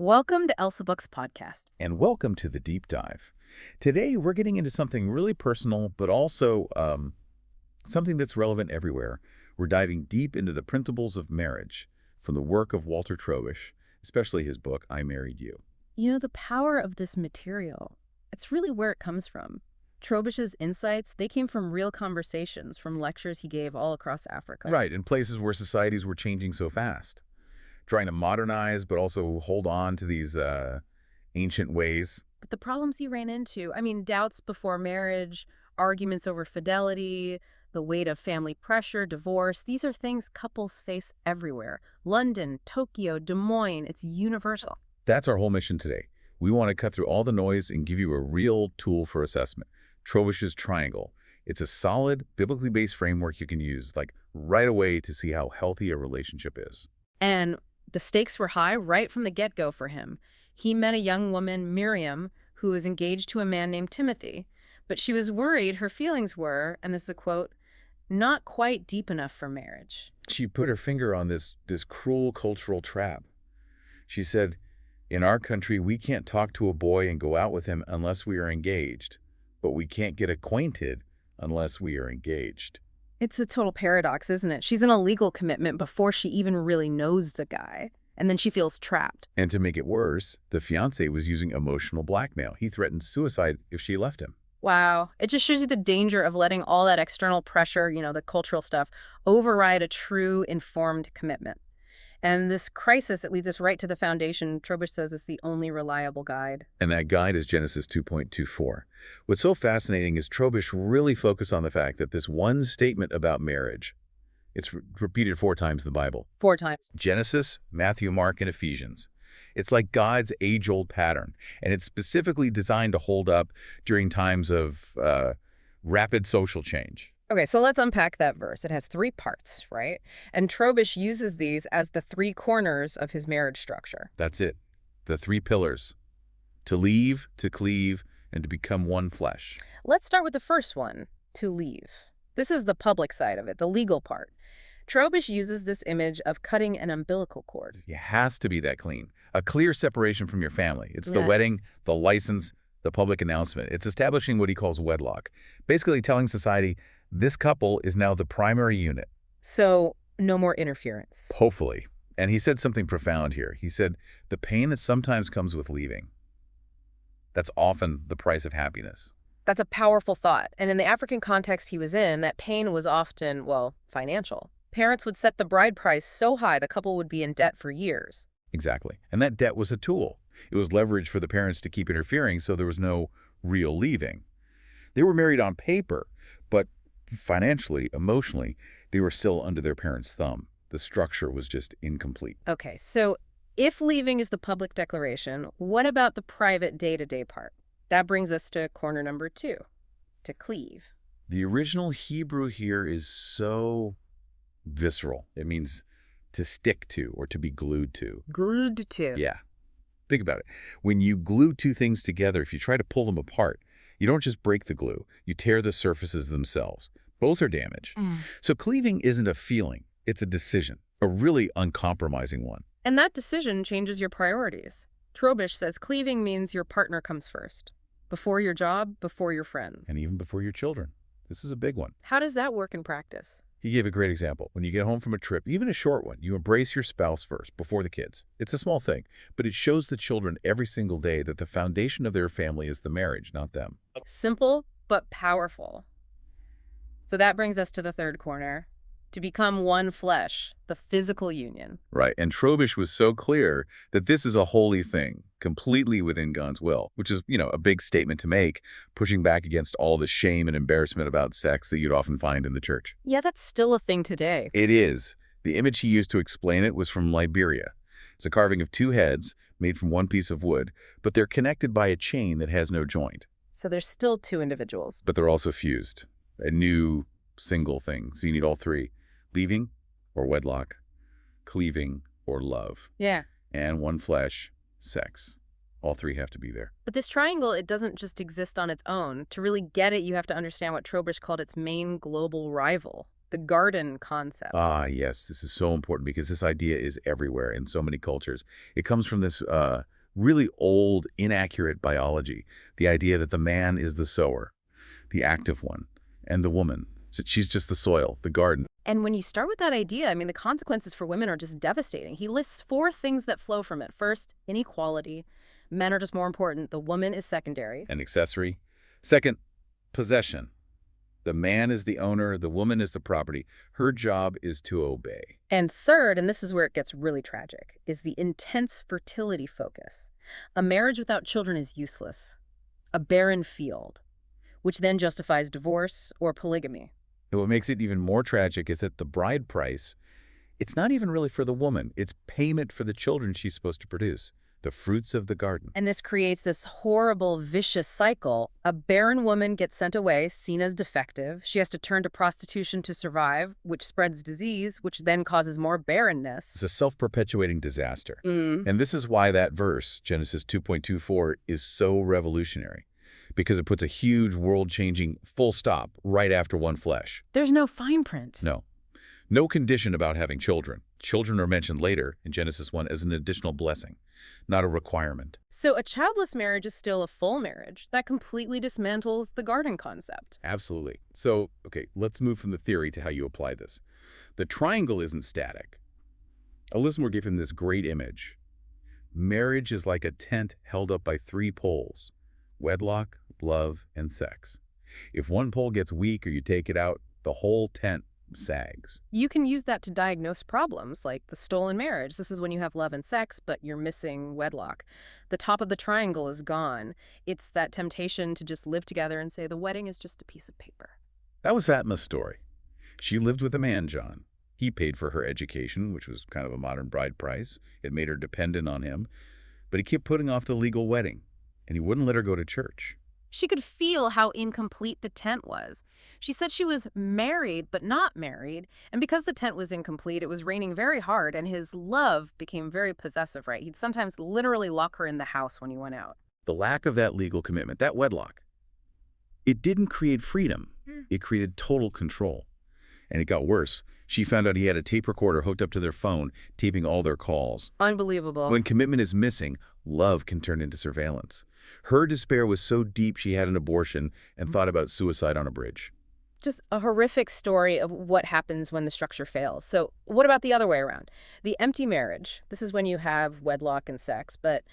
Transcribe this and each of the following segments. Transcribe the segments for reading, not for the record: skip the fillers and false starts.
Welcome to Elsa Book's podcast. And welcome to the Deep Dive. Today, we're getting into something really personal, but also something that's relevant everywhere. We're diving deep into the principles of marriage from the work of Walter Trobisch, especially his book, I Married You. You know, the power of this material, it's really where it comes from. Trobisch's insights, they came from real conversations, from lectures he gave all across Africa. Right, in places where societies were changing so fast, trying to modernize, but also hold on to these ancient ways. But the problems he ran into, doubts before marriage, arguments over fidelity, the weight of family pressure, divorce, these are things couples face everywhere. London, Tokyo, Des Moines, it's universal. That's our whole mission today. We want to cut through all the noise and give you a real tool for assessment. Trobisch's triangle. It's a solid, biblically based framework you can use right away to see how healthy a relationship is. And the stakes were high right from the get-go for him. He met a young woman, Miriam, who was engaged to a man named Timothy, but she was worried her feelings were, and this is a quote, not quite deep enough for marriage. She put her finger on this cruel cultural trap. She said, in our country, we can't talk to a boy and go out with him unless we are engaged, but we can't get acquainted unless we are engaged. It's a total paradox, isn't it? She's in a legal commitment before she even really knows the guy, and then she feels trapped. And to make it worse, the fiancé was using emotional blackmail. He threatened suicide if she left him. Wow. It just shows you the danger of letting all that external pressure, the cultural stuff, override a true, informed commitment. And this crisis, it leads us right to the foundation Trobisch says is the only reliable guide. And that guide is Genesis 2.24. What's so fascinating is Trobisch really focused on the fact that this one statement about marriage, it's repeated 4 times in the Bible. 4 times. Genesis, Matthew, Mark, and Ephesians. It's like God's age-old pattern, and it's specifically designed to hold up during times of rapid social change. Okay, so let's unpack that verse. It has 3 parts, right? And Trobisch uses these as the 3 corners of his marriage structure. That's it. The 3 pillars. To leave, to cleave, and to become one flesh. Let's start with the first one, to leave. This is the public side of it, the legal part. Trobisch uses this image of cutting an umbilical cord. It has to be that clean. A clear separation from your family. It's the wedding, the license, the public announcement. It's establishing what he calls wedlock. Basically telling society, this couple is now the primary unit. So, no more interference. Hopefully. And he said something profound here. He said, the pain that sometimes comes with leaving, that's often the price of happiness. That's a powerful thought. And in the African context he was in, that pain was often, financial. Parents would set the bride price so high the couple would be in debt for years. Exactly. And that debt was a tool. It was leverage for the parents to keep interfering, so there was no real leaving. They were married on paper, but financially, emotionally, they were still under their parents' thumb. The structure was just incomplete. Okay, so if leaving is the public declaration, what about the private day-to-day part? That brings us to corner number 2, to cleave. The original Hebrew here is so visceral. It means to stick to or to be glued to. Glued to. Yeah. Think about it. When you glue 2 things together, if you try to pull them apart, you don't just break the glue, you tear the surfaces themselves. Both are damaged. So cleaving isn't a feeling, it's a decision, a really uncompromising one. And that decision changes your priorities. Trobisch says cleaving means your partner comes first. Before your job, before your friends. And even before your children. This is a big one. How does that work in practice? He gave a great example. When you get home from a trip, even a short one, you embrace your spouse first, before the kids. It's a small thing, but it shows the children every single day that the foundation of their family is the marriage, not them. Simple, but powerful. So that brings us to the third corner, to become one flesh, the physical union. Right, and Trobisch was so clear that this is a holy thing, completely within God's will, which is, a big statement to make, pushing back against all the shame and embarrassment about sex that you'd often find in the church. Yeah, that's still a thing today. It is. The image he used to explain it was from Liberia. It's a carving of 2 heads made from one piece of wood, but they're connected by a chain that has no joint. So there's still 2 individuals. But they're also fused, a new single thing. So you need all 3. Leaving or wedlock, cleaving or love. Yeah. And one flesh, sex. All 3 have to be there. But this triangle, it doesn't just exist on its own. To really get it, you have to understand what Trobisch called its main global rival, the garden concept. Ah, yes. This is so important because this idea is everywhere in so many cultures. It comes from this Really old, inaccurate biology. The idea that the man is the sower, the active one, and the woman, she's just the soil, the garden. And when you start with that idea, I mean, the consequences for women are just devastating. He lists four things that flow from it. First, inequality. Men are just more important. The woman is secondary. An accessory. Second, possession. The man is the owner, the woman is the property. Her job is to obey. And third, and this is where it gets really tragic, is the intense fertility focus. A marriage without children is useless. A barren field, which then justifies divorce or polygamy. And what makes it even more tragic is that the bride price, it's not even really for the woman. It's payment for the children she's supposed to produce, the fruits of the garden. And this creates this horrible, vicious cycle. A barren woman gets sent away, seen as defective. She has to turn to prostitution to survive, which spreads disease, which then causes more barrenness. It's a self-perpetuating disaster. And this is why that verse, Genesis 2.24, is so revolutionary. Because it puts a huge world-changing full stop right after one flesh. There's no fine print. No. No condition about having children. Children are mentioned later in Genesis 1 as an additional blessing, not a requirement. So a childless marriage is still a full marriage. That completely dismantles the garden concept. Absolutely. So, okay, let's move from the theory to how you apply this. The triangle isn't static. A listener gave him this great image. Marriage is like a tent held up by three poles: wedlock, love, and sex. If one pole gets weak or you take it out, the whole tent sags. You can use that to diagnose problems like the stolen marriage. This is when you have love and sex, but you're missing wedlock. The top of the triangle is gone. It's that temptation to just live together and say the wedding is just a piece of paper. That was Fatma's story. She lived with a man, John. He paid for her education, which was kind of a modern bride price. It made her dependent on him. But he kept putting off the legal wedding, and he wouldn't let her go to church. She could feel how incomplete the tent was. She said she was married, but not married. And because the tent was incomplete, it was raining very hard, and his love became very possessive, right? He'd sometimes literally lock her in the house when he went out. The lack of that legal commitment, that wedlock, it didn't create freedom. It created total control. And it got worse. She found out he had a tape recorder hooked up to their phone, taping all their calls. Unbelievable. When commitment is missing, love can turn into surveillance. Her despair was so deep she had an abortion and thought about suicide on a bridge. Just a horrific story of what happens when the structure fails. So what about the other way around? The empty marriage. This is when you have wedlock and sex, but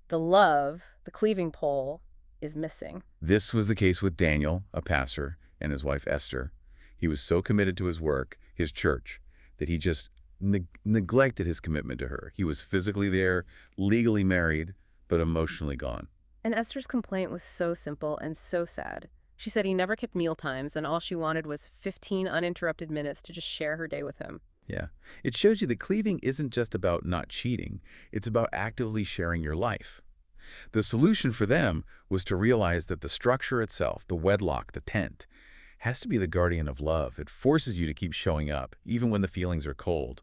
the love, the cleaving pole, is missing. This was the case with Daniel, a pastor, and his wife Esther. He was so committed to his work, his church, that he just neglected his commitment to her. He was physically there, legally married, but emotionally gone. And Esther's complaint was so simple and so sad. She said he never kept meal times, and all she wanted was 15 uninterrupted minutes to just share her day with him. Yeah. It shows you that cleaving isn't just about not cheating. It's about actively sharing your life. The solution for them was to realize that the structure itself, the wedlock, the tent, has to be the guardian of love. It forces you to keep showing up, even when the feelings are cold.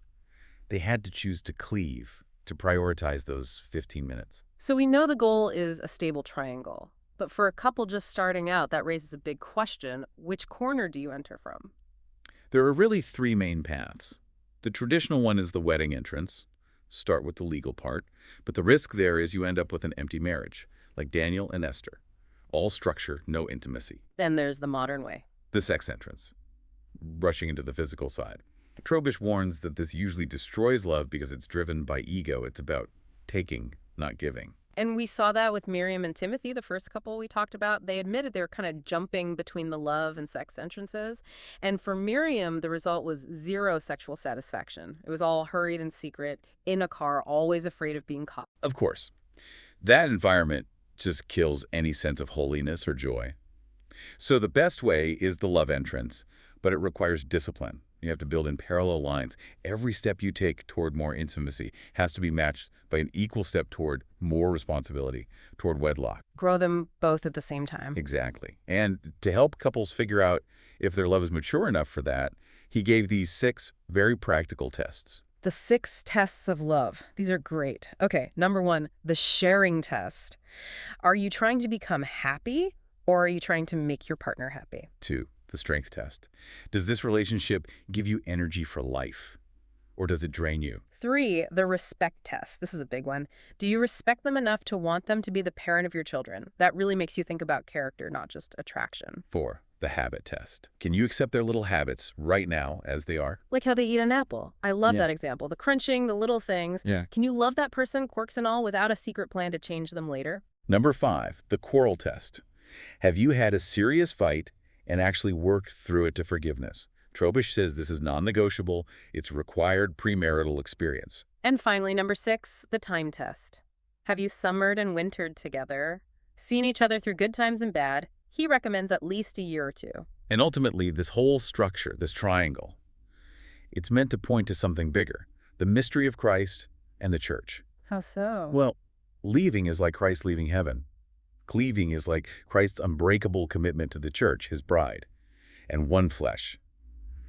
They had to choose to cleave, to prioritize those 15 minutes. So we know the goal is a stable triangle. But for a couple just starting out, that raises a big question. Which corner do you enter from? There are really three main paths. The traditional one is the wedding entrance. Start with the legal part. But the risk there is you end up with an empty marriage, like Daniel and Esther. All structure, no intimacy. Then there's the modern way. The sex entrance, rushing into the physical side. Trobisch warns that this usually destroys love because it's driven by ego. It's about taking, not giving. And we saw that with Miriam and Timothy, the first couple we talked about. They admitted they were kind of jumping between the love and sex entrances. And for Miriam, the result was zero sexual satisfaction. It was all hurried and secret, in a car, always afraid of being caught. Of course, that environment just kills any sense of holiness or joy. So the best way is the love entrance, but it requires discipline. You have to build in parallel lines. Every step you take toward more intimacy has to be matched by an equal step toward more responsibility, toward wedlock. Grow them both at the same time. Exactly. And to help couples figure out if their love is mature enough for that, he gave these 6 very practical tests. The 6 tests of love. These are great. Okay, number 1, the sharing test. Are you trying to become happy, or are you trying to make your partner happy? 2, the strength test. Does this relationship give you energy for life? or does it drain you? 3, the respect test. This is a big one. Do you respect them enough to want them to be the parent of your children? That really makes you think about character, not just attraction. 4, the habit test. Can you accept their little habits right now as they are? Like how they eat an apple. I love Yeah. that example. The crunching, the little things. Yeah. Can you love that person, quirks and all, without a secret plan to change them later? Number 5, the quarrel test. Have you had a serious fight and actually worked through it to forgiveness? Trobisch says this is non-negotiable. It's required premarital experience. And finally, number 6, the time test. Have you summered and wintered together? Seen each other through good times and bad? He recommends at least a year or 2. And ultimately, this whole structure, this triangle, it's meant to point to something bigger, the mystery of Christ and the church. How so? Well, leaving is like Christ leaving heaven. Cleaving is like Christ's unbreakable commitment to the church, his bride, and one flesh.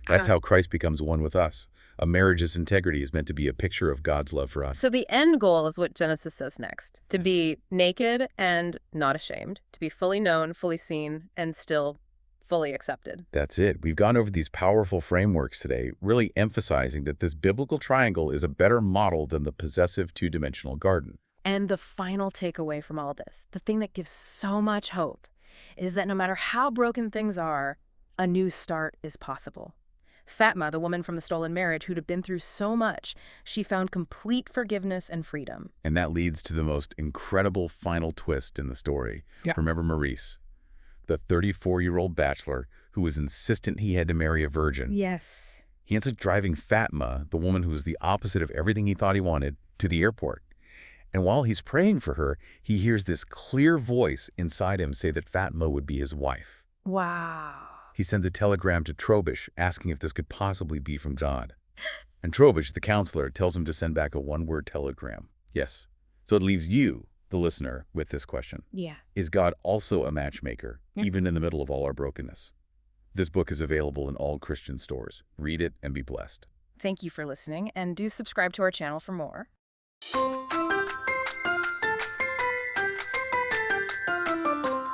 That's how Christ becomes one with us. A marriage's integrity is meant to be a picture of God's love for us. So the end goal is what Genesis says next. To be naked and not ashamed. To be fully known, fully seen, and still fully accepted. That's it. We've gone over these powerful frameworks today, really emphasizing that this biblical triangle is a better model than the possessive two-dimensional garden. And the final takeaway from all this, the thing that gives so much hope, is that no matter how broken things are, a new start is possible. Fatma, the woman from the stolen marriage who'd have been through so much, she found complete forgiveness and freedom. And that leads to the most incredible final twist in the story. Yeah. Remember Maurice, the 34-year-old bachelor who was insistent he had to marry a virgin. Yes. He ends up driving Fatma, the woman who was the opposite of everything he thought he wanted, to the airport. And while he's praying for her, he hears this clear voice inside him say that Fatma would be his wife. Wow. He sends a telegram to Trobisch asking if this could possibly be from God. And Trobisch, the counselor, tells him to send back a one-word telegram. Yes. So it leaves you, the listener, with this question. Yeah. Is God also a matchmaker, Yeah. even in the middle of all our brokenness? This book is available in all Christian stores. Read it and be blessed. Thank you for listening, and do subscribe to our channel for more.